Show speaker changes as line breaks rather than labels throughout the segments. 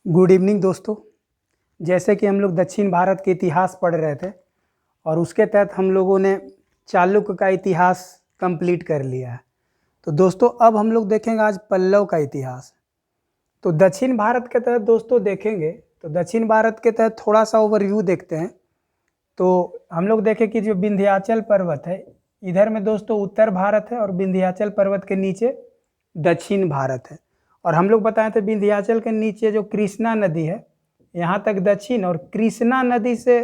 Good evening दोस्तों। जैसे कि हम लोग दक्षिण भारत के इतिहास पढ़ रहे थे और उसके तहत हम लोगों ने चालुक्य का इतिहास कंप्लीट कर लिया है। तो दोस्तों अब हम लोग देखेंगे आज पल्लव का इतिहास। तो दक्षिण भारत के तहत दोस्तों देखेंगे तो दक्षिण भारत के तहत थोड़ा सा ओवरव्यू देखते हैं। तो हम लोग देखें कि जो विंध्याचल पर्वत है इधर में दोस्तों उत्तर भारत है और विंध्याचल पर्वत के नीचे दक्षिण भारत है। और हम लोग बताए थे विंध्याचल के नीचे जो कृष्णा नदी है यहाँ तक दक्षिण, और कृष्णा नदी से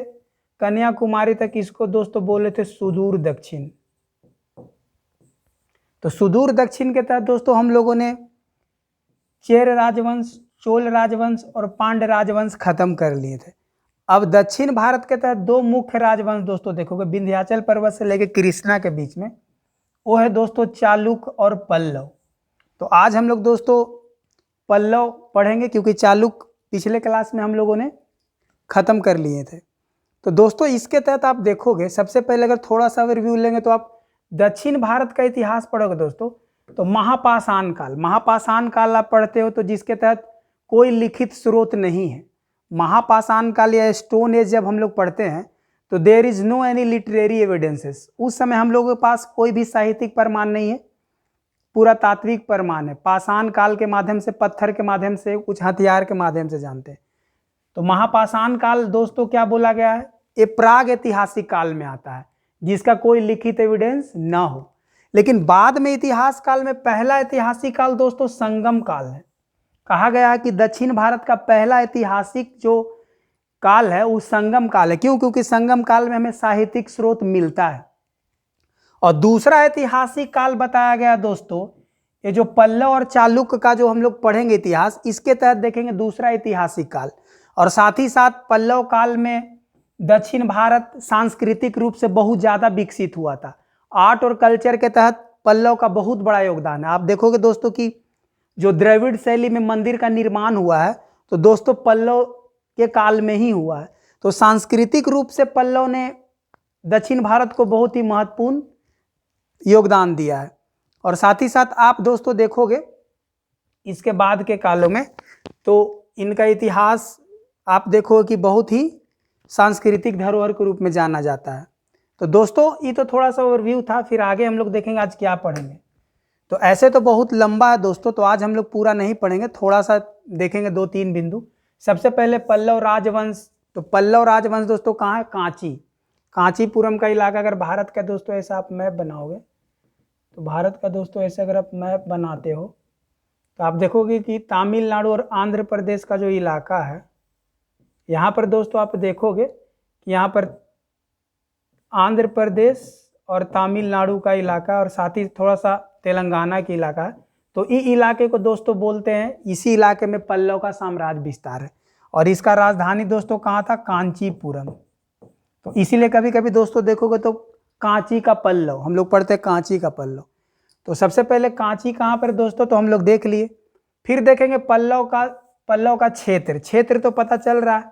कन्याकुमारी तक इसको दोस्तों बोले थे सुदूर दक्षिण। तो सुदूर दक्षिण के तहत दोस्तों हम लोगों ने चेर राजवंश, चोल राजवंश और पांड्य राजवंश खत्म कर लिए थे। अब दक्षिण भारत के तहत दो मुख्य राजवंश दोस्तों देखोगे विंध्याचल पर्वत से लेकर कृष्णा के बीच में, वो है दोस्तों चालुक्य और पल्लव। तो आज हम लोग दोस्तों पल्लव पढ़ेंगे क्योंकि चालुक्य पिछले क्लास में हम लोगों ने खत्म कर लिए थे। तो दोस्तों इसके तहत आप देखोगे सबसे पहले अगर थोड़ा सा रिव्यू लेंगे तो आप दक्षिण भारत का इतिहास पढ़ोगे दोस्तों तो महापाषाण काल आप पढ़ते हो, तो जिसके तहत कोई लिखित स्रोत नहीं है। महापाषाण काल या स्टोन एज जब हम लोग पढ़ते हैं तो there is no any literary evidences. उस समय हम लोगों के पास कोई भी साहित्यिक प्रमाण नहीं है, पूरा तात्विक प्रमाण है। पाषाण काल के माध्यम से, पत्थर के माध्यम से, कुछ हथियार के माध्यम से जानते हैं। तो महापाषाण काल दोस्तों क्या बोला गया है, ये प्राग ऐतिहासिक काल में आता है जिसका कोई लिखित एविडेंस ना हो। लेकिन बाद में इतिहास काल में पहला ऐतिहासिक काल दोस्तों संगम काल है। कहा गया है कि दक्षिण भारत का पहला ऐतिहासिक जो काल है वो संगम काल है। क्यों? क्योंकि संगम काल में हमें साहित्यिक स्रोत मिलता है। और दूसरा ऐतिहासिक काल बताया गया दोस्तों, ये जो पल्लव और चालुक्य का जो हम लोग पढ़ेंगे इतिहास, इसके तहत देखेंगे दूसरा ऐतिहासिक काल। और साथ ही साथ पल्लव काल में दक्षिण भारत सांस्कृतिक रूप से बहुत ज़्यादा विकसित हुआ था। आर्ट और कल्चर के तहत पल्लव का बहुत बड़ा योगदान है। आप देखोगे दोस्तों कि जो द्रविड़ शैली में मंदिर का निर्माण हुआ है तो दोस्तों पल्लव के काल में ही हुआ है। तो सांस्कृतिक रूप से पल्लव ने दक्षिण भारत को बहुत ही महत्वपूर्ण योगदान दिया है। और साथ ही साथ आप दोस्तों देखोगे इसके बाद के कालों में तो इनका इतिहास आप देखो कि बहुत ही सांस्कृतिक धरोहर के रूप में जाना जाता है। तो दोस्तों ये तो थोड़ा सा ओवरव्यू था, फिर आगे हम लोग देखेंगे आज क्या पढ़ेंगे। तो ऐसे तो बहुत लंबा है दोस्तों, तो आज हम लोग पूरा नहीं पढ़ेंगे, थोड़ा सा देखेंगे दो तीन बिंदु। सबसे पहले पल्लव राजवंश। तो पल्लव राजवंश दोस्तों कहाँ है? कांचीपुरम का इलाका। अगर भारत का दोस्तों ऐसा आप मैप बनाओगे तो भारत का दोस्तों ऐसे अगर आप मैप बनाते हो तो आप देखोगे कि तमिलनाडु और आंध्र प्रदेश का जो इलाका है यहाँ पर दोस्तों आप देखोगे कि यहाँ पर आंध्र प्रदेश और तमिलनाडु का इलाका और साथ ही थोड़ा सा तेलंगाना का इलाका है। तो इस इलाके को दोस्तों बोलते हैं, इसी इलाके में पल्लव का साम्राज्य विस्तार है। और इसका राजधानी दोस्तों कहाँ था? कांचीपुरम। तो इसीलिए कभी कभी दोस्तों देखोगे तो कांची का पल्लव, हम लोग पढ़ते हैं कांची का पल्लव। तो सबसे पहले कांची कहाँ पर दोस्तों तो हम लोग देख लिए। फिर देखेंगे पल्लव का क्षेत्र तो पता चल रहा है।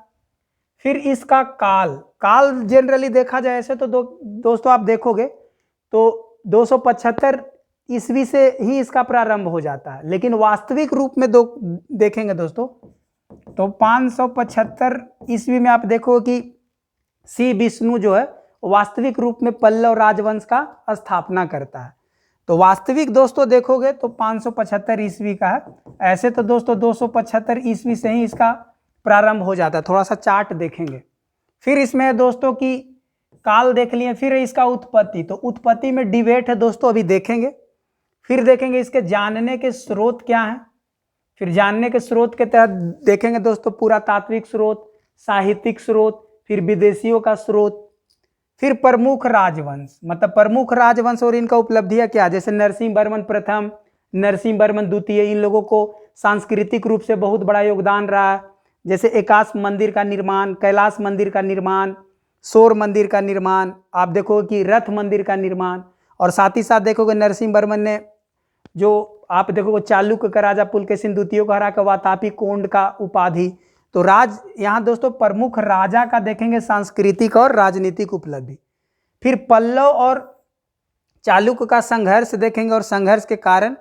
फिर इसका काल जनरली देखा जाए ऐसे तो दोस्तों आप देखोगे तो 275 ईस्वी से ही इसका प्रारंभ हो जाता है। लेकिन वास्तविक रूप में देखेंगे दोस्तों तो 575 ईस्वी में आप देखो कि श्री विष्णु जो है वास्तविक रूप में पल्लव राजवंश का स्थापना करता है। तो वास्तविक दोस्तों देखोगे तो 575 ईस्वी का है। ऐसे तो दोस्तों 275 ईस्वी से ही इसका प्रारंभ हो जाता है। थोड़ा सा चार्ट देखेंगे। फिर इसमें दोस्तों की काल देख लिए। फिर इसका उत्पत्ति, तो उत्पत्ति में डिबेट है दोस्तों, अभी देखेंगे। फिर देखेंगे इसके जानने के स्रोत क्या हैं। फिर जानने के स्रोत के तहत देखेंगे दोस्तों पुरातात्विक स्रोत, साहित्यिक स्रोत, फिर विदेशियों का स्रोत, फिर प्रमुख राजवंश, मतलब प्रमुख राजवंश और इनका उपलब्धियां क्या, जैसे नरसिंह वर्मन प्रथम, नरसिंह वर्मन द्वितीय, इन लोगों को सांस्कृतिक रूप से बहुत बड़ा योगदान रहा है। जैसे एकाश मंदिर का निर्माण, कैलाश मंदिर का निर्माण, सौर मंदिर का निर्माण, आप देखोगे कि रथ मंदिर का निर्माण। और साथ ही साथ देखोगे नरसिंह वर्मन ने जो आप देखोगे चालुक्य का राजा पुलकेशिन द्वितीय को हरा कर वातापी कोंड का उपाधि। तो यहाँ दोस्तों प्रमुख राजा का देखेंगे सांस्कृतिक और राजनीतिक उपलब्धि। फिर पल्लव और चालुक्य का संघर्ष देखेंगे और संघर्ष के कारण।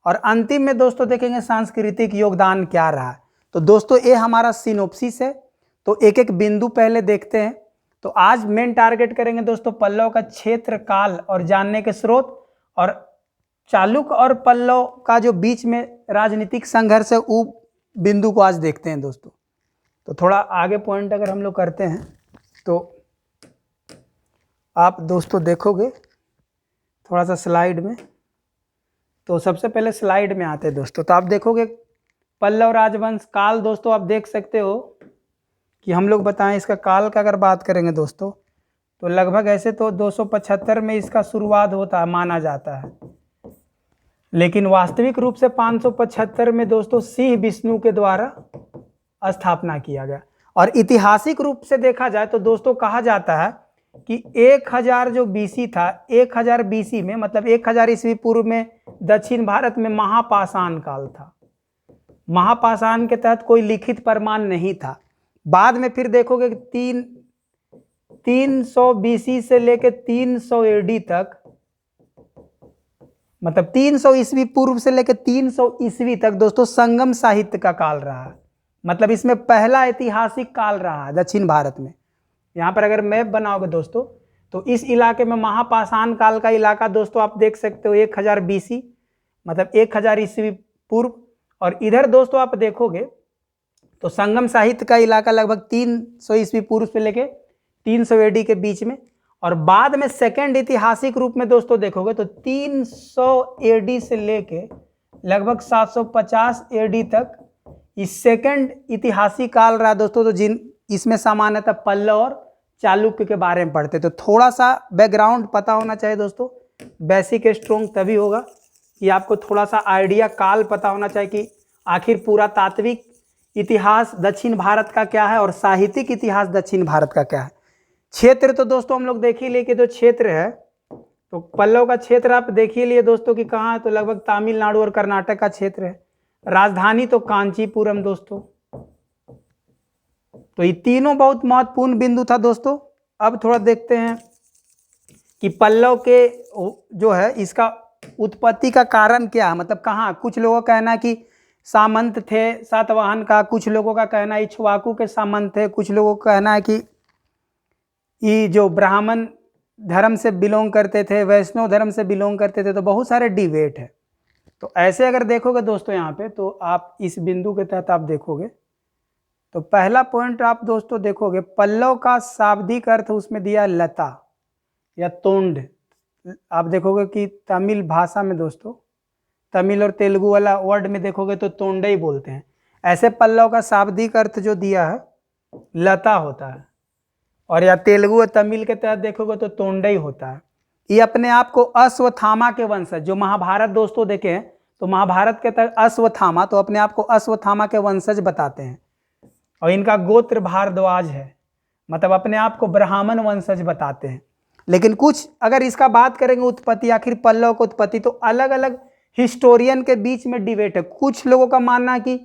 और अंतिम में दोस्तों देखेंगे सांस्कृतिक योगदान क्या रहा। तो दोस्तों ये हमारा सिनोप्सिस है। तो एक एक बिंदु पहले देखते हैं। तो आज मेन टारगेट करेंगे दोस्तों पल्लव का क्षेत्र, काल और जानने के स्रोत, और चालुक्य और पल्लव का जो बीच में राजनीतिक संघर्ष है वो बिंदु को आज देखते हैं दोस्तों। तो थोड़ा आगे पॉइंट अगर हम लोग करते हैं तो आप दोस्तों देखोगे थोड़ा सा स्लाइड में। तो सबसे पहले स्लाइड में आते हैं दोस्तों। तो आप देखोगे पल्लव राजवंश काल, दोस्तों आप देख सकते हो कि हम लोग बताएं इसका काल का अगर बात करेंगे दोस्तों तो लगभग ऐसे तो 275 में इसका शुरुआत होता है माना जाता है, लेकिन वास्तविक रूप से 575 में दोस्तों सिंह विष्णु के द्वारा स्थापना किया गया। और ऐतिहासिक रूप से देखा जाए तो दोस्तों कहा जाता है कि 1000 जो बीसी था, 1000 बीसी में मतलब 1000 ईस्वी पूर्व में दक्षिण भारत में महापाषाण काल था। महापाषाण के तहत कोई लिखित प्रमाण नहीं था। बाद में फिर देखोगे 300 बीसी से लेकर 300 एडी तक, मतलब 300 ईस्वी पूर्व से लेकर 300 ईस्वी तक दोस्तों संगम साहित्य का काल रहा। मतलब इसमें पहला ऐतिहासिक काल रहा है दक्षिण भारत में। यहाँ पर अगर मैप बनाओगे दोस्तों तो इस इलाके में महापाषाण काल का इलाका दोस्तों आप देख सकते हो 1000 बीसी मतलब 1000 ईस्वी पूर्व, और इधर दोस्तों आप देखोगे तो संगम साहित्य का इलाका लगभग 300 ईस्वी पूर्व से लेके 300 एडी के बीच में। और बाद में सेकंड ऐतिहासिक रूप में दोस्तों देखोगे तो 300 एडी से लेके लगभग 750 एडी तक इस सेकंड ऐतिहासिक काल रहा दोस्तों। तो जिन इसमें सामान्यतः पल्लव और चालुक्य के बारे में पढ़ते, तो थोड़ा सा बैकग्राउंड पता होना चाहिए दोस्तों। बेसिक स्ट्रॉन्ग तभी होगा कि आपको थोड़ा सा आइडिया काल पता होना चाहिए कि आखिर पूरा तात्विक इतिहास दक्षिण भारत का क्या है और साहित्यिक इतिहास दक्षिण भारत का क्या है। क्षेत्र तो दोस्तों हम लोग देख ही लिए कि जो क्षेत्र है तो पल्लव का क्षेत्र आप देख ही लिए दोस्तों कि कहाँ है, तो लगभग तमिलनाडु और कर्नाटक का क्षेत्र है। राजधानी तो कांचीपुरम दोस्तों। तो ये तीनों बहुत महत्वपूर्ण बिंदु था दोस्तों। अब थोड़ा देखते हैं कि पल्लव के जो है इसका उत्पत्ति का कारण क्या है, मतलब कहाँ। कुछ लोगों का कहना है कि सामंत थे सातवाहन का, कुछ लोगों का कहना है इक्ष्वाकु के सामंत थे, कुछ लोगों का कहना है कि ये जो ब्राह्मण धर्म से बिलोंग करते थे, वैष्णव धर्म से बिलोंग करते थे। तो बहुत सारे डिबेट है। तो ऐसे अगर देखोगे दोस्तों यहाँ पे तो आप इस बिंदु के तहत आप देखोगे तो पहला पॉइंट आप दोस्तों देखोगे पल्लव का शाब्दिक अर्थ उसमें दिया लता या तोंड। आप देखोगे कि तमिल भाषा में दोस्तों, तमिल और तेलुगु वाला वर्ड में देखोगे तो तोंडे ही बोलते हैं। ऐसे पल्लव का शाब्दिक अर्थ जो दिया है लता होता है, और या तेलुगु और तमिल के तहत देखोगे तो तोंडे ही होता है। ये अपने आप को अश्वत्थामा के वंशज, जो महाभारत दोस्तों देखें तो महाभारत के तहत अश्वत्थामा, तो अपने आप को अश्वत्थामा के वंशज बताते हैं। और इनका गोत्र भारद्वाज है, मतलब अपने आप को ब्राह्मण वंशज बताते हैं। लेकिन कुछ अगर इसका बात करेंगे उत्पत्ति, आखिर पल्लव की उत्पत्ति, तो अलग अलग हिस्टोरियन के बीच में डिबेट है। कुछ लोगों का मानना है कि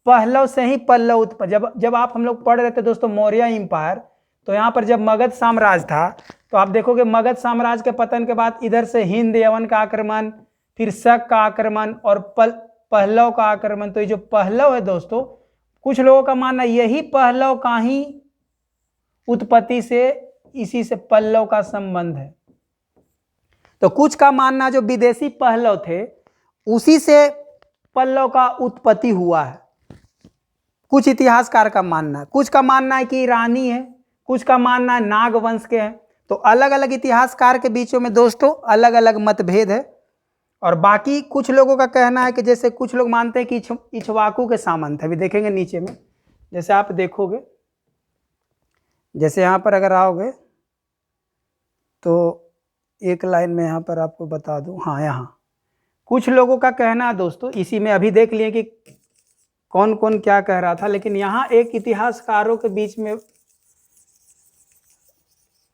पल्लव से ही पल्लव उत्पत्ति। जब आप हम लोग पढ़ रहे थे दोस्तों मौर्य इंपायर, तो यहाँ पर जब मगध साम्राज्य था तो आप देखोगे मगध साम्राज्य के पतन के बाद इधर से हिंद यवन का आक्रमण, फिर शक का आक्रमण और पल्लव का आक्रमण। तो ये जो पल्लव है दोस्तों, कुछ लोगों का मानना यही पल्लव का ही उत्पत्ति से, इसी से पल्लव का संबंध है। तो कुछ का मानना जो विदेशी पल्लव थे उसी से पल्लव का उत्पत्ति हुआ है, कुछ इतिहासकार का मानना है। कुछ का मानना है कि ईरानी है, कुछ का मानना है नाग वंश के हैं। तो अलग अलग इतिहासकार के बीचों में दोस्तों अलग अलग मतभेद है। और बाकी कुछ लोगों का कहना है कि जैसे कुछ लोग मानते हैं कि इक्ष्वाकु के सामंत है। अभी देखेंगे नीचे में, जैसे आप देखोगे, जैसे यहाँ पर अगर आओगे तो एक लाइन में यहाँ पर आपको बता दूं। हाँ, यहाँ कुछ लोगों का कहना है दोस्तों, इसी में अभी देख लिए कि कौन कौन क्या कह रहा था। लेकिन यहाँ एक इतिहासकारों के बीच में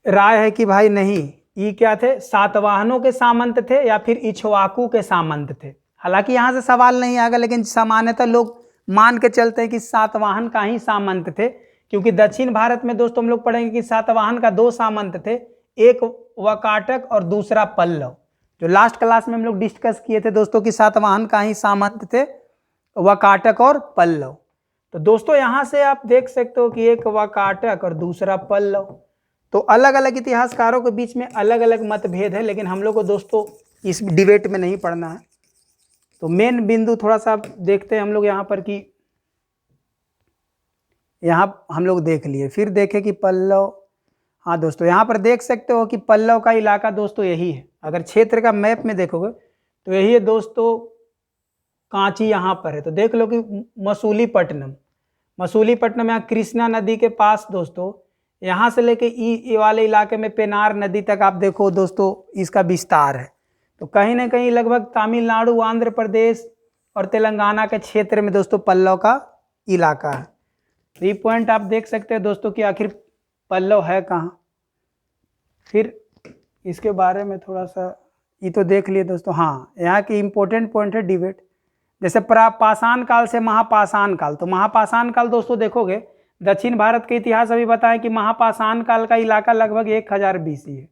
राय है कि भाई नहीं, ये क्या थे, सातवाहनों के सामंत थे या फिर इक्ष्वाकु के सामंत थे। हालांकि यहाँ से सवाल नहीं आएगा, लेकिन सामान्यतः लोग मान के चलते हैं कि सातवाहन का ही सामंत थे, क्योंकि दक्षिण भारत में दोस्तों हम लोग पढ़ेंगे कि सातवाहन का दो सामंत थे, एक वकाटक और दूसरा पल्लव। जो लास्ट क्लास में हम लोग डिस्कस किए थे दोस्तों कि सातवाहन का ही सामंत थे वकाटक और पल्लव। तो दोस्तों यहाँ से आप देख सकते हो कि एक वाकाटक और दूसरा पल्लव। तो अलग अलग इतिहासकारों के बीच में अलग अलग मतभेद है, लेकिन हम लोग को दोस्तों इस डिबेट में नहीं पढ़ना है। तो मेन बिंदु थोड़ा सा देखते हैं हम लोग यहाँ पर कि यहाँ हम लोग देख लिए, फिर देखें कि पल्लव। हाँ दोस्तों, यहाँ पर देख सकते हो कि पल्लव का इलाका दोस्तों यही है। अगर क्षेत्र का मैप में देखोगे तो यही है दोस्तों, कांची यहाँ पर है। तो देख लो कि मसूलीपट्टनम, मसूलीपट्टनम यहाँ कृष्णा नदी के पास दोस्तों, यहाँ से लेके ई वाले इलाके में पेनार नदी तक आप देखो दोस्तों इसका विस्तार है। तो कहीं ना कहीं लगभग तमिलनाडु, आंध्र प्रदेश और तेलंगाना के क्षेत्र में दोस्तों पल्लव का इलाका है। तो ये पॉइंट आप देख सकते हैं दोस्तों कि आखिर पल्लव है कहाँ। फिर इसके बारे में थोड़ा सा ये तो देख लिए दोस्तों। हाँ, यहाँ की इम्पोर्टेंट पॉइंट है डिबेट, जैसे पाषाण काल से महापाषाण काल। तो महापाषाण काल दोस्तों देखोगे, दक्षिण भारत के इतिहास अभी बताएं कि महापाषाण काल का इलाका लगभग 1000 BC है।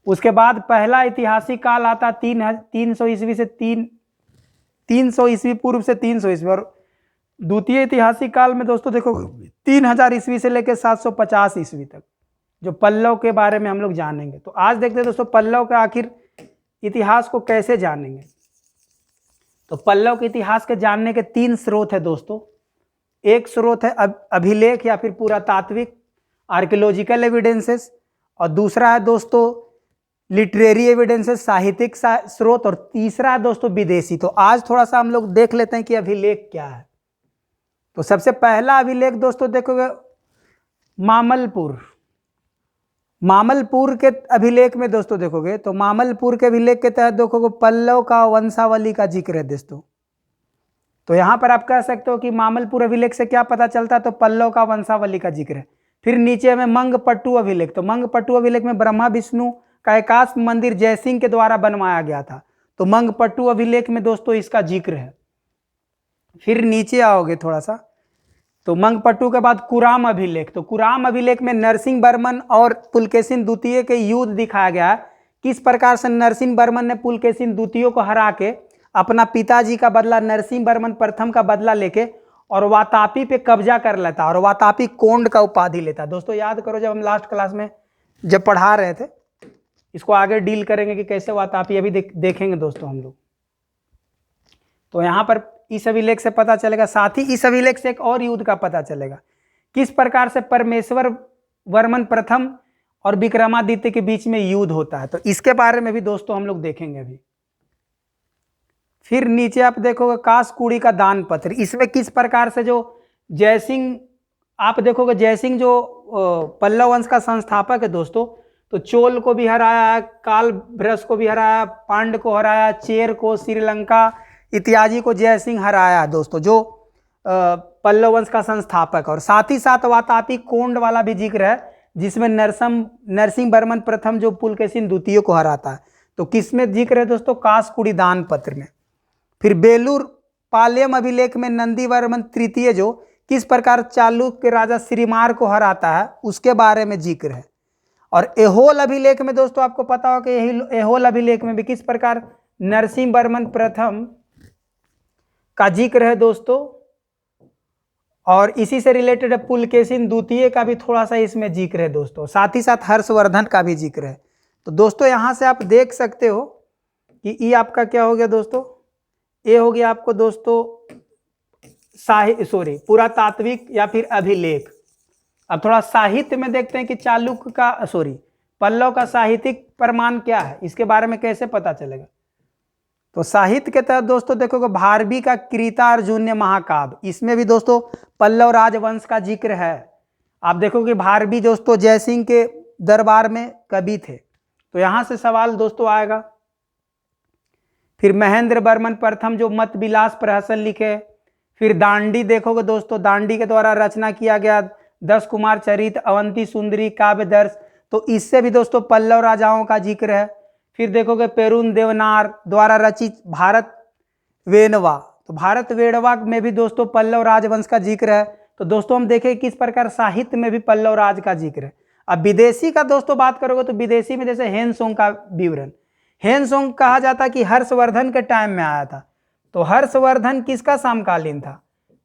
उसके बाद पहला ऐतिहासिक काल आता 300 ईस्वी से 300 ईस्वी पूर्व से 300 ईस्वी, और द्वितीय ऐतिहासिक काल में दोस्तों देखो 3000 ईस्वी से लेकर 750 ईस्वी तक, जो पल्लव के बारे में हम लोग जानेंगे। तो आज देखते हैं दोस्तों पल्लव का आखिर इतिहास को कैसे जानेंगे। तो पल्लव के इतिहास के जानने के 3 स्रोत है दोस्तों। एक स्रोत है अभिलेख या फिर पुरातात्विक आर्कियोलॉजिकल एविडेंसेस, और दूसरा है दोस्तों लिटरेरी एविडेंसेस, साहित्यिक स्रोत, और तीसरा है दोस्तों विदेशी। तो आज थोड़ा सा हम लोग देख लेते हैं कि अभिलेख क्या है। तो सबसे पहला अभिलेख दोस्तों देखोगे मामलपुर के अभिलेख में दोस्तों देखोगे तो मामलपुर के अभिलेख के तहत देखोगे पल्लव का वंशावली का जिक्र है दोस्तों। तो यहाँ पर आप कह सकते हो कि मामलपुर अभिलेख से क्या पता चलता है, तो पल्लव का वंशावली का जिक्र है। फिर नीचे में मंगपट्टू अभिलेख, तो मंगपट्टू अभिलेख में ब्रह्मा विष्णु का एकाश मंदिर जयसिंह के द्वारा बनवाया गया था। तो मंगपट्टू अभिलेख में दोस्तों इसका जिक्र है। फिर नीचे आओगे थोड़ा सा, तो मंगपट्टू के बाद कुराम अभिलेख। तो कुराम अभिलेख में नरसिंह वर्मन और पुलकेशिन द्वितीय के युद्ध दिखाया गया है। किस प्रकार से नरसिंह वर्मन ने पुलकेशिन द्वितीय को हरा के अपना पिताजी का बदला नरसिंह वर्मन प्रथम का बदला लेके और वातापी पे कब्जा कर लेता और वातापी कोंड का उपाधि लेता। दोस्तों याद करो, जब हम लास्ट क्लास में जब पढ़ा रहे थे, इसको आगे डील करेंगे कि कैसे वातापी, अभी देखेंगे दोस्तों हम लोग। तो यहाँ पर इस अभिलेख से पता चलेगा, साथ ही इस अभिलेख से एक और युद्ध का पता चलेगा, किस प्रकार से परमेश्वर वर्मन प्रथम और विक्रमादित्य के बीच में युद्ध होता है। तो इसके बारे में भी दोस्तों हम लोग देखेंगे अभी। फिर नीचे आप देखोगे कासकुड़ी का दान पत्र, इसमें किस प्रकार से जो जयसिंह, आप देखोगे जयसिंह जो पल्लव वंश का संस्थापक है दोस्तों, तो चोल को भी हराया, काल भ्रस को भी हराया, पांड को हराया, चेर को, श्रीलंका इत्यादि को जयसिंह हराया दोस्तों, जो पल्लव वंश का संस्थापक। और साथ ही साथ वातापी कोंड वाला भी जिक्र है, जिसमें नरसिंह वर्मन प्रथम जो पुलकेशिन द्वितीय को हराता है। तो किसमें जिक्र है दोस्तों? कासकुड़ी दान पत्र में। फिर बेलूर पालयम अभिलेख में नंदी वर्मन तृतीय जो किस प्रकार चालुक्य के राजा श्रीमार को हराता है, उसके बारे में जिक्र है। और एहोल अभिलेख में दोस्तों आपको पता हो कि एहोल अभिलेख में भी किस प्रकार नरसिंह वर्मन प्रथम का जिक्र है दोस्तों, और इसी से रिलेटेड पुलकेशिन द्वितीय का भी थोड़ा सा इसमें जिक्र है दोस्तों। साथ ही साथ हर्षवर्धन का भी जिक्र है। तो दोस्तों यहाँ से आप देख सकते हो कि ये आपका क्या हो गया दोस्तों, ये हो गया आपको दोस्तों पुरातात्विक या फिर अभिलेख। अब थोड़ा साहित्य में देखते हैं कि चालुक्य का पल्लव का साहित्यिक प्रमाण क्या है, इसके बारे में कैसे पता चलेगा। तो साहित्य के तहत दोस्तों देखोगे भारवी का कृतार्जुन्य महाकाव्य, इसमें भी दोस्तों पल्लव राजवंश का जिक्र है। आप देखोगे भारवी दोस्तों जयसिंह के दरबार में कवि थे। तो यहां से सवाल दोस्तों आएगा। फिर महेंद्र वर्मन प्रथम जो मत विलास प्रहसन लिखे। फिर दांडी देखोगे दोस्तों, दांडी के द्वारा रचना किया गया 10 कुमार चरित, अवंती सुंदरी, काव्य दर्श, तो इससे भी दोस्तों पल्लव राजाओं का जिक्र है। फिर देखोगे पेरुन देवनार द्वारा रचित भारत वेणवा, तो भारत वेणवा में भी दोस्तों पल्लव राजवंश का जिक्र है। तो दोस्तों हम देखें किस प्रकार साहित्य में भी पल्लव राज का जिक्र है। अब विदेशी का दोस्तों बात करोगे तो विदेशी में जैसे हेनसोंग का विवरण, हेनसोंग कहा जाता कि हर्षवर्धन के टाइम में आया था। तो हर्षवर्धन किसका समकालीन था?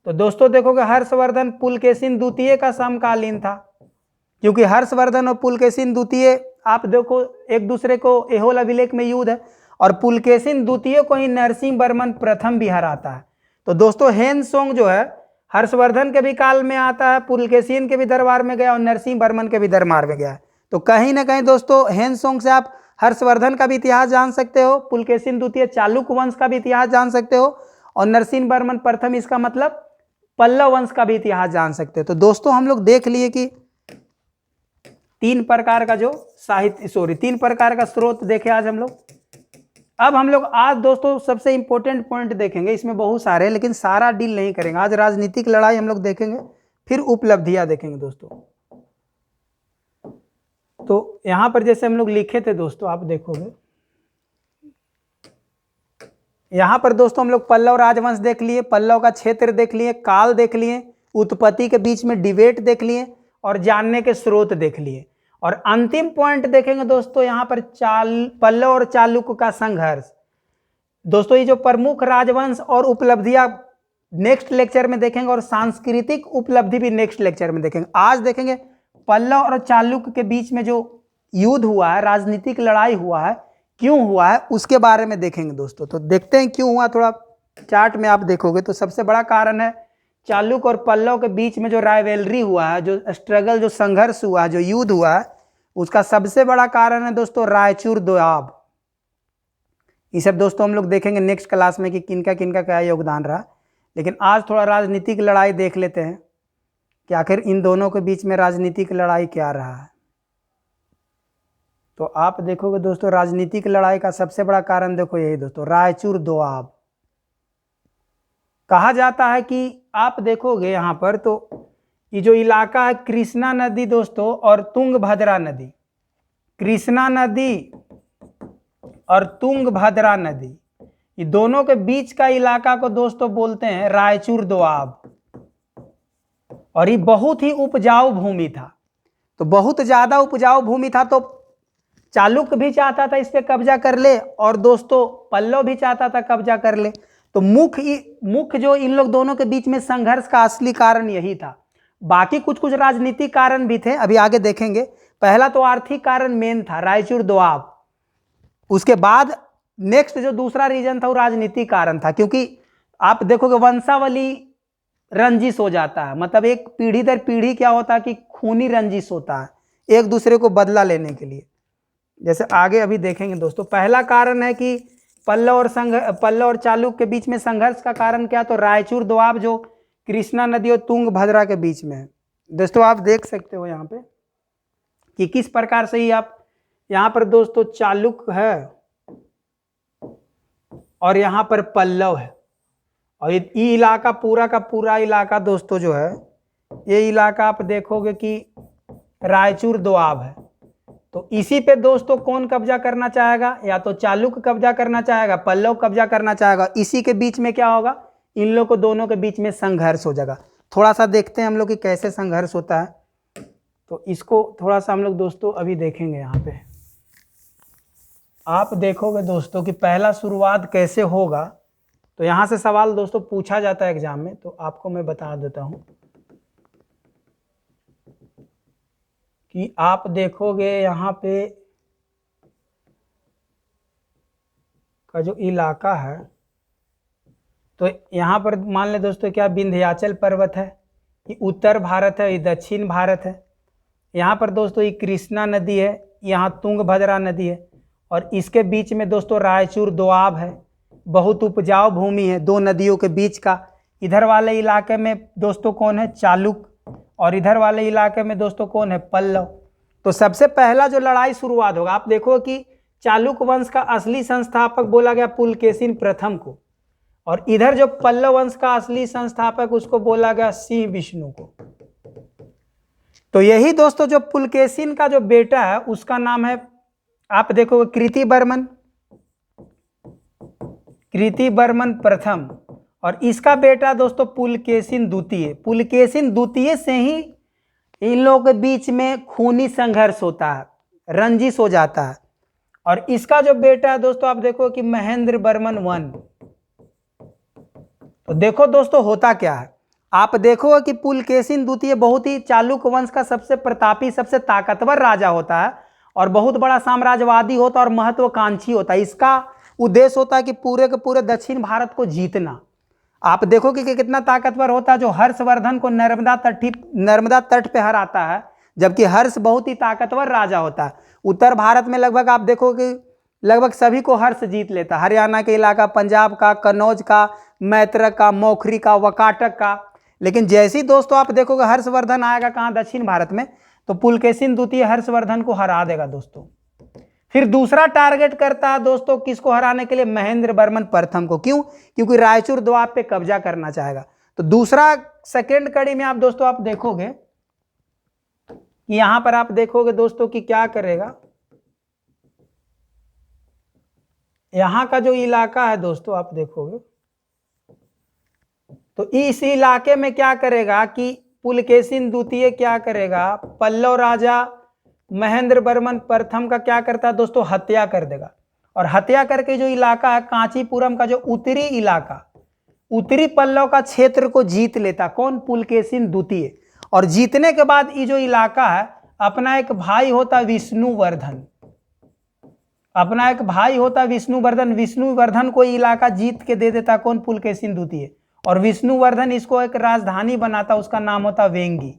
तो दोस्तों देखोगे हर्षवर्धन पुलकेशिन द्वितीय का समकालीन था, क्योंकि हर्षवर्धन और पुलकेशिन द्वितीय आप देखो एक दूसरे को एहोल अभिलेख में युद्ध है, और पुलकेशिन द्वितीय को ही नरसिंह वर्मन प्रथम भी हराता है। तो दोस्तों हेनसोंग जो है हर्षवर्धन के भी काल में आता है, पुलकेशिन के भी दरबार में गया और नरसिंह वर्मन के भी दरबार में गया है। तो कहीं ना कहीं दोस्तों हेनसोंग से आप हर्षवर्धन का भी इतिहास जान सकते हो, पुलकेशिन द्वितीय चालुक्य वंश का भी इतिहास जान सकते हो, और नरसिंह वर्मन प्रथम इसका मतलब पल्लव वंश का भी इतिहास जान सकते हो। तो दोस्तों हम लोग देख लिए कि तीन प्रकार का जो साहित्य तीन प्रकार का स्रोत देखे आज हम लोग। अब हम लोग आज दोस्तों सबसे इंपॉर्टेंट पॉइंट देखेंगे, इसमें बहुत सारे हैं लेकिन सारा डील नहीं करेंगे आज। राजनीतिक लड़ाई हम लोग देखेंगे, फिर उपलब्धियां देखेंगे दोस्तों। तो यहां पर जैसे हम लोग लिखे थे दोस्तों, आप देखोगे यहां पर दोस्तों हम लोग पल्लव राजवंश देख लिए, पल्लव का क्षेत्र देख लिए, काल देख लिए, उत्पत्ति के बीच में डिबेट देख लिए, और जानने के स्रोत देख लिए। और अंतिम पॉइंट देखेंगे दोस्तों यहाँ पर पल्लव और चालुक्य का संघर्ष। दोस्तों ये जो प्रमुख राजवंश और उपलब्धियां नेक्स्ट लेक्चर में देखेंगे, और सांस्कृतिक उपलब्धि भी नेक्स्ट लेक्चर में देखेंगे। आज देखेंगे पल्लव और चालुक्य के बीच में जो युद्ध हुआ है, राजनीतिक लड़ाई हुआ है, क्यों हुआ है उसके बारे में देखेंगे दोस्तों। तो देखते हैं क्यों हुआ, थोड़ा चार्ट में आप देखोगे तो सबसे बड़ा कारण है चालुक्य और पल्लव के बीच में जो राइवलरी हुआ है, जो स्ट्रगल, जो संघर्ष हुआ है, जो युद्ध हुआ है, उसका सबसे बड़ा कारण है दोस्तों रायचूर दोआब। ये सब दोस्तों हम लोग देखेंगे नेक्स्ट क्लास में कि किनका किनका क्या योगदान रहा। लेकिन आज थोड़ा राजनीतिक लड़ाई देख लेते हैं कि आखिर इन दोनों के बीच में राजनीतिक लड़ाई क्या रहा है। तो आप देखोगे दोस्तों राजनीतिक लड़ाई का सबसे बड़ा कारण देखो यही दोस्तों, रायचूर दोआब। कहा जाता है कि आप देखोगे यहाँ पर तो ये जो इलाका है कृष्णा नदी दोस्तों और तुंगभद्रा नदी, कृष्णा नदी और तुंगभद्रा नदी, ये दोनों के बीच का इलाका को दोस्तों बोलते हैं रायचूर दोआब। और ये बहुत ही उपजाऊ भूमि था, तो बहुत ज्यादा उपजाऊ भूमि था। तो चालुक्य भी चाहता था इस पे कब्जा कर ले, और दोस्तों पल्लव भी चाहता था कब्जा कर ले। तो मुख्य जो इन लोग दोनों के बीच में संघर्ष का असली कारण यही था। बाकी कुछ कुछ राजनीतिक कारण भी थे, अभी आगे देखेंगे। पहला तो आर्थिक कारण मेन था रायचूर दोआब, उसके बाद नेक्स्ट जो दूसरा रीजन था वो राजनीतिक कारण था, क्योंकि आप देखोगे वंशावली रंजिश हो जाता है, मतलब एक पीढ़ी दर पीढ़ी क्या होता है कि खूनी रंजिश होता है एक दूसरे को बदला लेने के लिए। जैसे आगे अभी देखेंगे दोस्तों। पहला कारण है कि पल्लव और चालुक्य के बीच में संघर्ष का कारण क्या, तो रायचूर दोआब जो कृष्णा नदी और तुंगभद्रा के बीच में है। दोस्तों आप देख सकते हो यहाँ पे कि किस प्रकार से ही आप यहाँ पर दोस्तों चालुक्य है और यहाँ पर पल्लव है, और ये इलाका पूरा का पूरा इलाका दोस्तों जो है, ये इलाका आप देखोगे कि रायचूर दोआब है। तो इसी पे दोस्तों कौन कब्जा करना चाहेगा, या तो चालुक्य कब्जा करना चाहेगा, पल्लव कब्जा करना चाहेगा। इसी के बीच में क्या होगा, इन लोग को दोनों के बीच में संघर्ष हो जाएगा। थोड़ा सा देखते हैं हम लोग कि कैसे संघर्ष होता है। तो इसको थोड़ा सा हम लोग दोस्तों अभी देखेंगे। यहाँ पे आप देखोगे दोस्तों कि पहला शुरुआत कैसे होगा। तो यहाँ से सवाल दोस्तों पूछा जाता है एग्जाम में, तो आपको मैं बता देता हूँ कि आप देखोगे यहाँ पे का जो इलाका है, तो यहाँ पर मान ले दोस्तों क्या विंध्याचल पर्वत है, ये उत्तर भारत है, ये दक्षिण भारत है। यहाँ पर दोस्तों ये कृष्णा नदी है, यहाँ तुंगभद्रा नदी है, और इसके बीच में दोस्तों रायचूर दोआब है। बहुत उपजाऊ भूमि है दो नदियों के बीच का। इधर वाले इलाके में दोस्तों कौन है, चालुक्य, और इधर वाले इलाके में दोस्तों कौन है, पल्लव। तो सबसे पहला जो लड़ाई शुरुआत होगा, आप देखो कि चालुक्य वंश का असली संस्थापक बोला गया पुलकेशिन प्रथम को, और इधर जो पल्लव वंश का असली संस्थापक उसको बोला गया सिंह विष्णु को। तो यही दोस्तों जो पुलकेशिन का जो बेटा है उसका नाम है, आप देखोगे कृति वर्मन प्रथम, और इसका बेटा दोस्तों पुलकेशिन द्वितीय। पुलकेशिन द्वितीय से ही इन लोगों के बीच में खूनी संघर्ष होता है, रंजिश हो जाता है। और इसका जो बेटा है दोस्तों आप देखो कि महेंद्र वर्मन वन। तो देखो दोस्तों होता क्या है, आप देखोगे कि पुलकेशिन द्वितीय बहुत ही चालुक्य वंश का सबसे प्रतापी, सबसे ताकतवर राजा होता है और बहुत बड़ा साम्राज्यवादी होता है और महत्वाकांक्षी होता है। इसका उद्देश्य होता है कि पूरे के पूरे दक्षिण भारत को जीतना। आप देखोगे कि कितना ताकतवर होता है, जो हर्षवर्धन को नर्मदा तट पे हराता है, जबकि हर्ष बहुत ही ताकतवर राजा होता है। उत्तर भारत में लगभग आप देखोगे लगभग सभी को हर्ष जीत लेता, हरियाणा के इलाका, पंजाब का, कन्नौज का, मैत्रक का, मौखरी का, वकाटक का। लेकिन जैसे ही दोस्तों आप देखोगे हर्षवर्धन आएगा कहाँ, दक्षिण भारत में, तो पुलकेशिन द्वितीय हर्षवर्धन को हरा देगा दोस्तों। फिर दूसरा टारगेट करता है दोस्तों किसको हराने के लिए, महेंद्र वर्मन प्रथम को। क्यों? क्योंकि रायचूर दोआब पे कब्जा करना चाहेगा। तो दूसरा सेकेंड कड़ी में आप दोस्तों आप देखोगे यहां पर आप देखोगे दोस्तों कि क्या करेगा, यहां का जो इलाका है दोस्तों आप देखोगे तो इस इलाके में क्या करेगा कि पुलकेशिन द्वितीय क्या करेगा, पल्लव राजा महेंद्र वर्मन प्रथम का क्या करता है दोस्तों, हत्या कर देगा। और हत्या करके जो इलाका है कांचीपुरम का जो उत्तरी इलाका, उत्तरी पल्लव का क्षेत्र को जीत लेता। कौन? पुलकेशिन द्वितीय। और जीतने के बाद ये जो इलाका है, अपना एक भाई होता विष्णुवर्धन, अपना एक भाई होता विष्णुवर्धन, विष्णुवर्धन को इलाका जीत के दे देता। कौन? पुलकेशिन द्वितीय। और विष्णुवर्धन इसको एक राजधानी बनाता, उसका नाम होता वेंगी।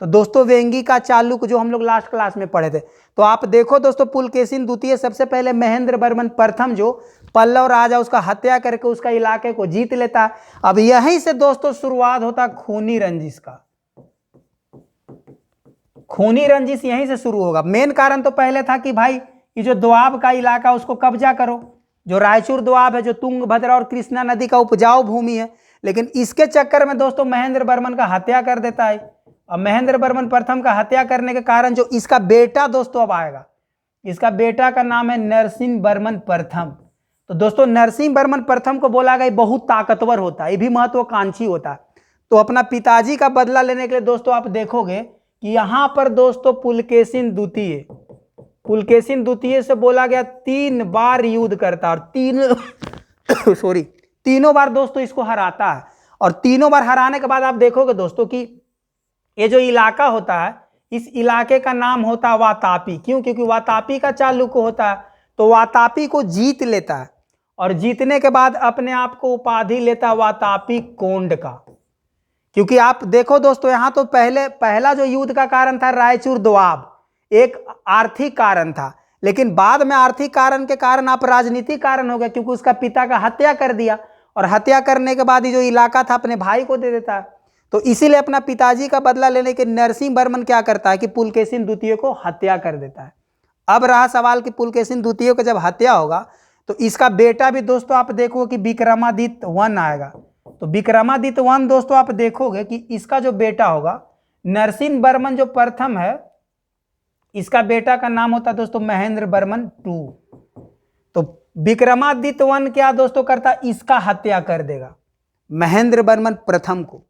तो दोस्तों वेंगी का चालुक्य जो हम लोग लास्ट क्लास में पढ़े थे। तो आप देखो दोस्तों पुलकेशिन द्वितीय सबसे पहले महेंद्र वर्मन प्रथम जो पल्लव राजा, उसका हत्या करके उसका इलाके को जीत लेता है। अब यहीं से दोस्तों शुरुआत होता खूनी रंजिश का। खूनी रंजिश यहीं से शुरू होगा। मेन कारण तो पहले था कि भाई ये जो दोआब का इलाका उसको कब्जा करो, जो रायचूर दोआब है, जो तुंगभद्रा और कृष्णा नदी का उपजाऊ भूमि है। लेकिन इसके चक्कर में दोस्तों महेंद्र वर्मन का हत्या कर देता है। और महेंद्र वर्मन प्रथम का हत्या करने के कारण जो इसका बेटा दोस्तों अब आएगा, इसका बेटा का नाम है नरसिंह वर्मन प्रथम। तो दोस्तों नरसिंह वर्मन प्रथम को बोला गया बहुत ताकतवर होता है, ये भी महत्वाकांक्षी होता है। तो अपना पिताजी का बदला लेने के लिए दोस्तों आप देखोगे कि यहां पर दोस्तों पुलकेशिन द्वितीय से बोला गया 3 बार युद्ध करता और तीनों बार दोस्तों इसको हराता है। और तीनों बार हराने के बाद आप देखोगे दोस्तों कि ये जो इलाका होता है, इस इलाके का नाम होता है वातापी। क्यों? क्योंकि वातापी का चालुक्य होता है। तो वातापी को जीत लेता है और जीतने के बाद अपने आप को उपाधि लेता है वातापी कोंड का। क्योंकि आप देखो दोस्तों यहां तो पहला जो युद्ध का कारण था रायचूर दोआब, एक आर्थिक कारण था। लेकिन बाद में आर्थिक कारण के कारण आप राजनीतिक कारण हो गया, क्योंकि उसका पिता का हत्या कर दिया। और हत्या करने के बाद ये जो इलाका था अपने भाई को दे देता है। तो इसीलिए अपना पिताजी का बदला लेने के नरसिंह वर्मन क्या करता है कि पुलकेशिन द्वितीय को हत्या कर देता है। अब रहा सवाल कि पुलकेशिन द्वितीय को जब हत्या होगा तो इसका बेटा भी दोस्तों आप देखो कि विक्रमादित्य वन आएगा। तो विक्रमादित्य वन दोस्तों आप देखोगे कि इसका जो बेटा होगा नरसिंह वर्मन जो प्रथम है, इसका बेटा का नाम होता है दोस्तों महेंद्र वर्मन 2। तो विक्रमादित्य वन क्या दोस्तों करता, इसका हत्या कर देगा महेंद्र वर्मन प्रथम को।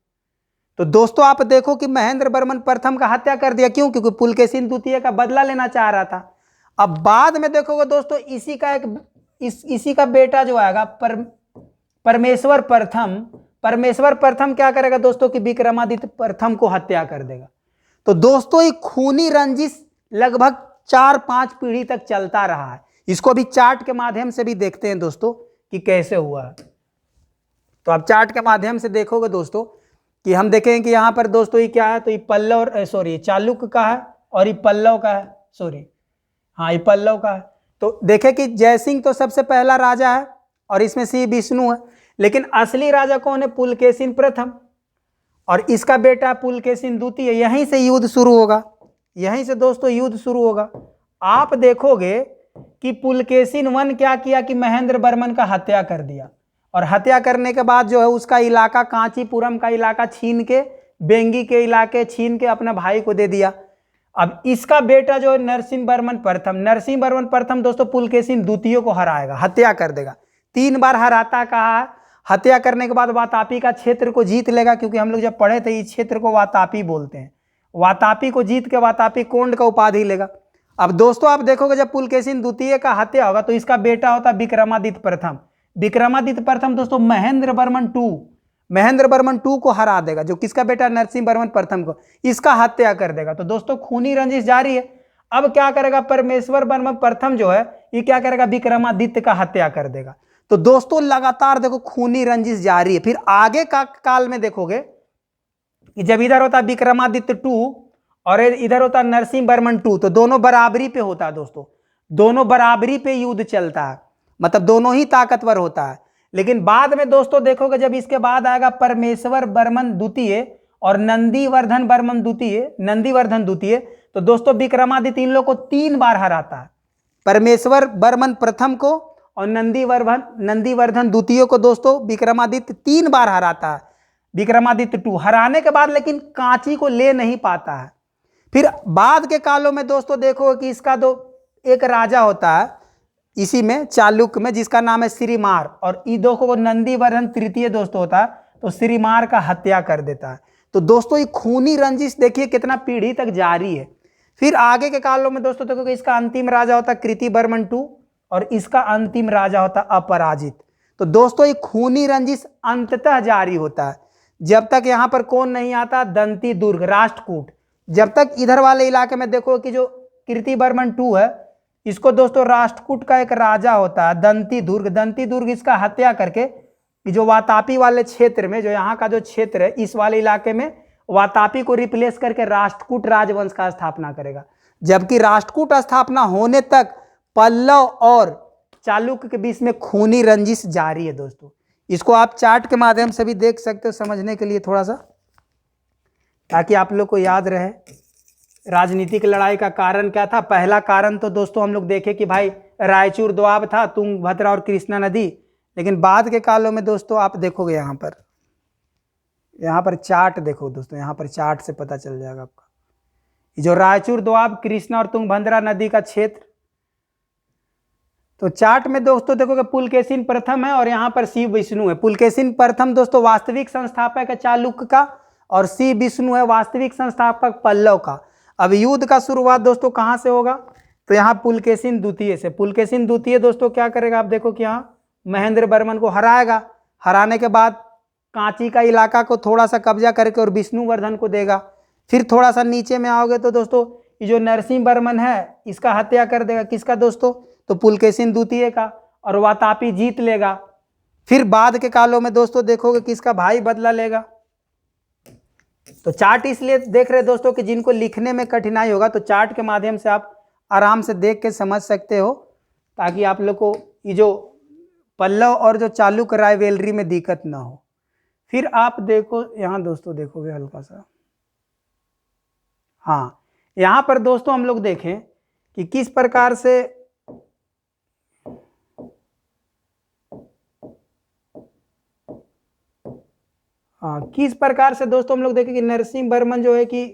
तो दोस्तों आप देखो कि महेंद्र वर्मन प्रथम का हत्या कर दिया। क्यों? क्योंकि पुलकेशिन द्वितीय का बदला लेना चाह रहा था। अब बाद में देखोगे दोस्तों इसी का बेटा जो आएगा परमेश्वर प्रथम क्या करेगा दोस्तों कि विक्रमादित्य प्रथम को हत्या कर देगा। तो दोस्तों ये खूनी रंजिश लगभग 4-5 पीढ़ी तक चलता रहा है। इसको भी चार्ट के माध्यम से भी देखते हैं दोस्तों कि कैसे हुआ है। तो आप चार्ट के माध्यम से देखोगे दोस्तों कि हम देखेंगे कि यहाँ पर दोस्तों ये क्या है, तो ये पल्लव चालुक्य का है और ये पल्लव का है, ये पल्लव का है। तो देखें कि जयसिंह तो सबसे पहला राजा है और इसमें श्री विष्णु है। लेकिन असली राजा कौन है? पुलकेशिन प्रथम और इसका बेटा पुलकेशिन द्वितीय। यहीं से युद्ध शुरू होगा, यहीं से दोस्तों युद्ध शुरू होगा। आप देखोगे कि पुलकेशिन वन क्या किया कि महेंद्र वर्मन का हत्या कर दिया। और हत्या करने के बाद जो है उसका इलाका कांचीपुरम का इलाका छीन के, बेंगी के इलाके छीन के अपने भाई को दे दिया। अब इसका बेटा जो है नरसिंह वर्मन प्रथम दोस्तों पुलकेशिन द्वितीय को हराएगा, हत्या कर देगा। 3 बार हराता कहा है। हत्या करने के बाद वातापी का क्षेत्र को जीत लेगा, क्योंकि हम लोग जब पढ़े थे इस क्षेत्र को वातापी बोलते हैं। वातापी को जीत के वातापी कोंड का उपाधि लेगा। अब दोस्तों आप देखोगे जब पुलकेशिन द्वितीय का हत्या होगा तो इसका बेटा होता विक्रमादित्य प्रथम दोस्तों महेंद्र वर्मन 2 महेंद्र वर्मन टू को हरा देगा, जो किसका बेटा नरसिंह वर्मन प्रथम को, इसका हत्या कर देगा। तो दोस्तों खूनी रंजिश जारी है। अब क्या करेगा परमेश्वर वर्मन प्रथम जो है ये क्या करेगा विक्रमादित्य का हत्या कर देगा। तो दोस्तों लगातार देखो खूनी रंजिश जारी है। फिर आगे का काल में देखोगे कि जब इधर होता विक्रमादित्य टू और इधर होता नरसिंह वर्मन टू, तो दोनों बराबरी पे होता है दोस्तों, दोनों बराबरी पे युद्ध चलता है, मतलब दोनों ही ताकतवर होता है। लेकिन बाद में दोस्तों देखोगे जब इसके बाद आएगा परमेश्वर वर्मन द्वितीय और नंदीवर्धन वर्मन द्वितीय, नंदीवर्धन द्वितीय, तो दोस्तों विक्रमादित्य इन लोग को 3 बार हराता है, परमेश्वर वर्मन प्रथम को और नंदीवर्धन द्वितीय को दोस्तों विक्रमादित्य 3 बार हराता है। विक्रमादित्य टू हराने के बाद लेकिन कांची को ले नहीं पाता है। फिर बाद के कालों में दोस्तों देखो कि इसका एक राजा होता है इसी में चालुक्य में जिसका नाम है श्रीमार, और ई दो को नंदीवर्धन तृतीय दोस्तों होता है, तो श्रीमार का हत्या कर देता है। तो दोस्तों ये खूनी रंजिश देखिए कितना पीढ़ी तक जारी है। फिर आगे के कालों में दोस्तों देखो कि इसका अंतिम राजा होता है कृति वर्मन टू और इसका अंतिम राजा होता अपराजित। तो दोस्तों ये खूनी रंजिश अंततः जारी होता है जब तक यहाँ पर कौन नहीं आता दंती दुर्ग राष्ट्रकूट। जब तक इधर वाले इलाके में देखो कि जो कृति वर्मन टू है इसको दोस्तों राष्ट्रकूट का एक राजा होता है दंती दुर्ग इसका हत्या करके जो वातापी वाले क्षेत्र में, जो यहाँ का जो क्षेत्र है इस वाले इलाके में वातापी को रिप्लेस करके राष्ट्रकूट राजवंश का स्थापना करेगा। जबकि राष्ट्रकूट स्थापना होने तक पल्लव और चालुक्य के बीच में खूनी रंजिश जारी है दोस्तों। इसको आप चार्ट के माध्यम से भी देख सकते हो समझने के लिए थोड़ा सा, ताकि आप लोग को याद रहे राजनीतिक लड़ाई का कारण क्या था। पहला कारण तो दोस्तों हम लोग देखे कि भाई रायचूर दोआब था, तुंगभद्रा और कृष्णा नदी। लेकिन बाद के कालों में दोस्तों आप देखोगे यहाँ पर चार्ट देखो दोस्तों, यहाँ पर चार्ट से पता चल जाएगा आपका जो रायचूर दोआब कृष्णा और तुंगभद्रा नदी का क्षेत्र। तो चार्ट में दोस्तों देखोगे पुलकेशिन प्रथम है और यहाँ पर शिव विष्णु है। पुलकेशिन प्रथम दोस्तों वास्तविक संस्थापक है चालुक्य का और शिव विष्णु है वास्तविक संस्थापक पल्लव का। अब युद्ध का शुरुआत दोस्तों कहाँ से होगा, तो यहाँ पुलकेशिन द्वितीय से। पुलकेशिन द्वितीय दोस्तों क्या करेगा, आप देखो कि यहाँ महेंद्र वर्मन को हराएगा। हराने के बाद कांची का इलाका को थोड़ा सा कब्जा करके और विष्णुवर्धन को देगा। फिर थोड़ा सा नीचे में आओगे तो दोस्तों ये जो नरसिंह वर्मन है इसका हत्या कर देगा। किसका दोस्तों, तो पुलकेशिन द्वितीय का, और वातापी जीत लेगा। फिर बाद के कालों में दोस्तों देखोगे किसका भाई बदला लेगा। तो चार्ट इसलिए देख रहे दोस्तों कि जिनको लिखने में कठिनाई होगा तो चार्ट के माध्यम से आप आराम से देख के समझ सकते हो, ताकि आप लोग को ये जो पल्लव और जो चालुक्य रायवेलरी में दिक्कत ना हो। फिर आप देखो यहाँ दोस्तों देखोगे हल्का सा, हाँ यहाँ पर दोस्तों हम लोग देखें कि किस प्रकार से दोस्तों हम लोग देखें कि नरसिंह वर्मन जो है कि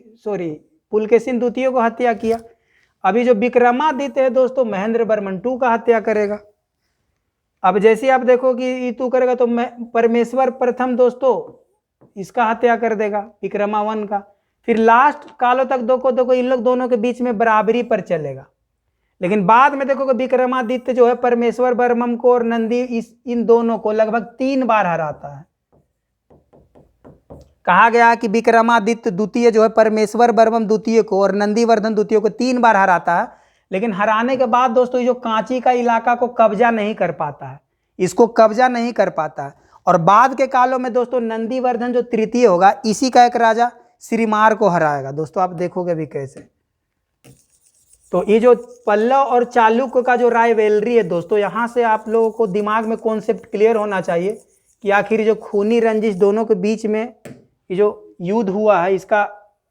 पुलकेशिन द्वितीय को हत्या किया। अभी जो विक्रमादित्य है दोस्तों महेंद्र वर्मन टू का हत्या करेगा। अब जैसे आप देखो कि तू करेगा तो परमेश्वर प्रथम दोस्तों इसका हत्या कर देगा विक्रमावन का। फिर लास्ट कालों तक देखो इन लोग दोनों के बीच में बराबरी पर चलेगा। लेकिन बाद में देखो कि विक्रमादित्य जो है परमेश्वर वर्मन को और नंदी इन दोनों को लगभग 3 बार हराता है। कहा गया कि विक्रमादित्य द्वितीय जो है परमेश्वर वर्मन द्वितीय को और नंदीवर्धन द्वितीय को 3 बार हराता है। लेकिन हराने के बाद दोस्तों जो कांची का इलाका को कब्जा नहीं कर पाता है, इसको कब्जा नहीं कर पाता है। और बाद के कालों में दोस्तों नंदीवर्धन जो तृतीय होगा इसी का एक राजा श्रीमार को हराएगा। दोस्तों आप देखोगे भी कैसे। तो ये जो पल्लव और चालुक्य का जो रायवेलरी है दोस्तों, यहाँ से आप लोगों को दिमाग में कॉन्सेप्ट क्लियर होना चाहिए कि आखिर जो खूनी रंजिश दोनों के बीच में ये जो युद्ध हुआ है इसका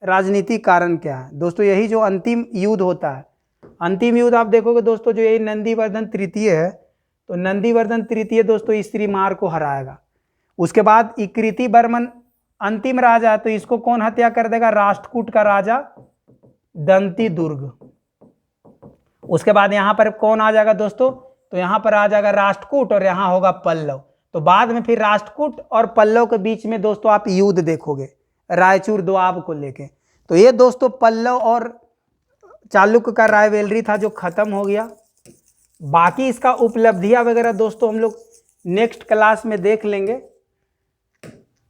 राजनीतिक कारण क्या है। दोस्तों यही जो अंतिम युद्ध होता है, अंतिम युद्ध आप देखोगे दोस्तों जो यही नंदीवर्धन तृतीय है, तो नंदीवर्धन तृतीय दोस्तों इस श्रीमार को हराएगा। उसके बाद कृति वर्मन अंतिम राजा है, तो इसको कौन हत्या कर देगा, राष्ट्रकूट का राजा दंती दुर्ग। उसके बाद यहाँ पर कौन आ जाएगा दोस्तों, तो यहाँ पर आ जाएगा राष्ट्रकूट और यहाँ होगा पल्लव। तो बाद में फिर राष्ट्रकूट और पल्लव के बीच में दोस्तों आप युद्ध देखोगे रायचूर दोआब को लेके। तो ये दोस्तों पल्लव और चालुक्य का रायवेलरी था जो खत्म हो गया। बाकी इसका उपलब्धियां वगैरह दोस्तों हम लोग नेक्स्ट क्लास में देख लेंगे।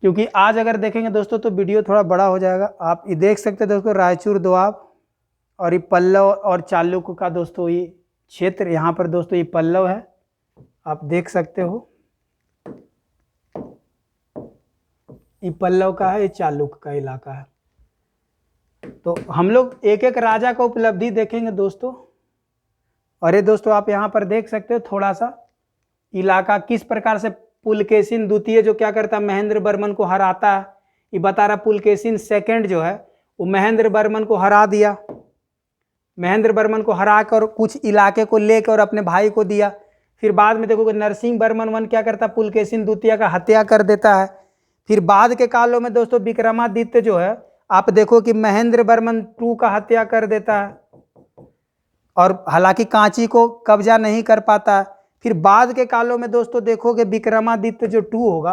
क्योंकि आज अगर देखेंगे दोस्तों तो वीडियो थोड़ा बड़ा हो जाएगा। आप ये देख सकते हैं दोस्तों रायचूर दोआब और ये पल्लव और चालुक्य का दोस्तों ये क्षेत्र, यहाँ पर दोस्तों ये पल्लव है, आप देख सकते हो ये पल्लव का है, ये चालुक्य का इलाका है। तो हम लोग एक एक राजा का उपलब्धि देखेंगे दोस्तों। और ये दोस्तों आप यहाँ पर देख सकते हो थोड़ा सा इलाका किस प्रकार से पुलकेशिन द्वितीय जो क्या करता है महेंद्र वर्मन को हराता है। ये बता रहा पुलकेशिन सेकंड जो है वो महेंद्र वर्मन को हरा दिया, महेंद्र वर्मन को हरा कर कुछ इलाके को लेकर और अपने भाई को दिया। फिर बाद में देखोगे नरसिंह वर्मन वन क्या करता है पुलकेशिन द्वितीय का हत्या कर देता है। फिर बाद के कालों में दोस्तों विक्रमादित्य जो है आप देखो कि महेंद्र वर्मन टू का हत्या कर देता है और हालांकि कांची को कब्जा नहीं कर पाता है। फिर बाद के कालों में दोस्तों देखोगे विक्रमादित्य जो टू होगा,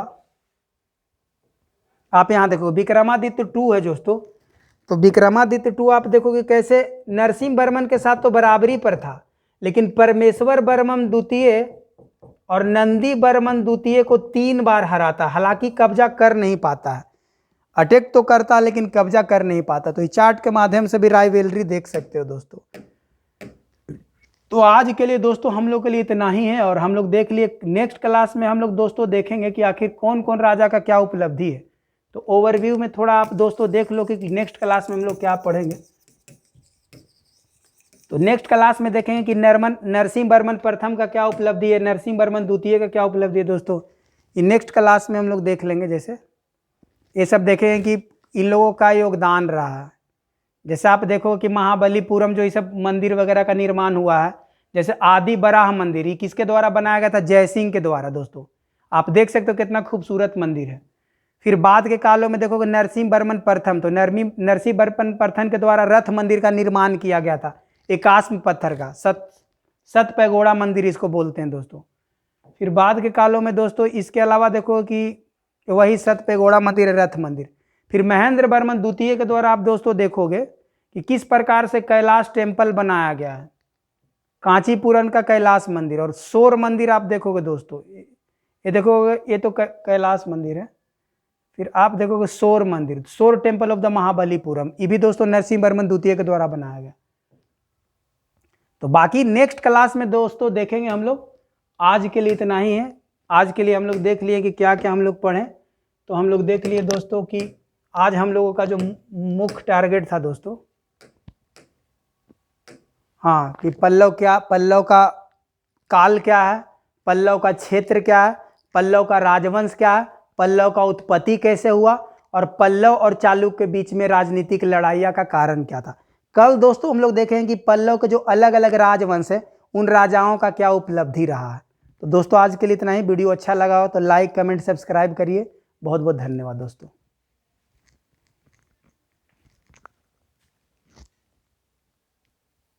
आप यहां देखो विक्रमादित्य टू है दोस्तों। तो विक्रमादित्य टू आप देखोगे कैसे नरसिंह वर्मन के साथ तो बराबरी पर था, लेकिन परमेश्वर वर्मन द्वितीय और नंदी वर्मन द्वितीय को 3 बार हराता, हालांकि कब्जा कर नहीं पाता है। अटैक तो करता लेकिन कब्जा कर नहीं पाता। तो इस चार्ट के माध्यम से भी राइवलरी देख सकते हो दोस्तों। तो आज के लिए दोस्तों हम लोग के लिए इतना ही है और हम लोग देख लिए। नेक्स्ट क्लास में हम लोग दोस्तों देखेंगे कि आखिर कौन कौन राजा का क्या उपलब्धि है। तो ओवरव्यू में थोड़ा आप दोस्तों देख लो कि नेक्स्ट क्लास में हम लोग क्या पढ़ेंगे। तो नेक्स्ट क्लास में देखेंगे कि नरसिंह वर्मन प्रथम का क्या उपलब्धि है, नरसिंह वर्मन द्वितीय का क्या उपलब्धि है दोस्तों। ये नेक्स्ट क्लास में हम लोग देख लेंगे। जैसे ये सब देखेंगे कि इन लोगों का योगदान रहा है। जैसे आप देखो कि महाबलीपुरम जो ये सब मंदिर वगैरह का निर्माण हुआ है, जैसे आदि बराह मंदिर ये किसके द्वारा बनाया गया था, जयसिंह के द्वारा दोस्तों। आप देख सकते हो कितना खूबसूरत मंदिर है। फिर बाद के कालों में देखोगे नरसिंह वर्मन प्रथम, तो नरसिंह वर्मन प्रथम के द्वारा रथ मंदिर का निर्माण किया गया था, एकास्म पत्थर का, सत पैगोड़ा मंदिर इसको बोलते हैं दोस्तों। फिर बाद के कालों में दोस्तों इसके अलावा देखो कि वही सत पैगोड़ा मंदिर है, रथ मंदिर। फिर महेंद्र वर्मन द्वितीय के द्वारा आप दोस्तों देखोगे कि किस प्रकार से कैलाश टेम्पल बनाया गया है, कांचीपुरम का कैलाश मंदिर। और सौर मंदिर आप देखोगे दोस्तों, ये देखोगे ये तो कैलाश मंदिर है। फिर आप देखोगे सौर मंदिर, सौर टेम्पल ऑफ द महाबलीपुरम, ये भी दोस्तों नरसिंह वर्मन द्वितीय के द्वारा बनाया गया। तो बाकी नेक्स्ट क्लास में दोस्तों देखेंगे हम लोग। आज के लिए इतना ही है। आज के लिए हम लोग देख लिए कि क्या क्या हम लोग पढ़ें। तो हम लोग देख लिए दोस्तों कि आज हम लोगों का जो मुख्य टारगेट था दोस्तों, हाँ, कि पल्लव क्या, पल्लव का काल क्या है, पल्लव का क्षेत्र क्या है, पल्लव का राजवंश क्या है, पल्लव का उत्पत्ति कैसे हुआ और पल्लव और चालुक्य के बीच में राजनीतिक लड़ाइयाँ का कारण क्या था। कल दोस्तों हम लोग देखेंगे कि पल्लव के जो अलग अलग राजवंश है उन राजाओं का क्या उपलब्धि रहा है। तो दोस्तों आज के लिए इतना ही। वीडियो अच्छा लगा हो तो लाइक कमेंट सब्सक्राइब करिए। बहुत बहुत धन्यवाद दोस्तों।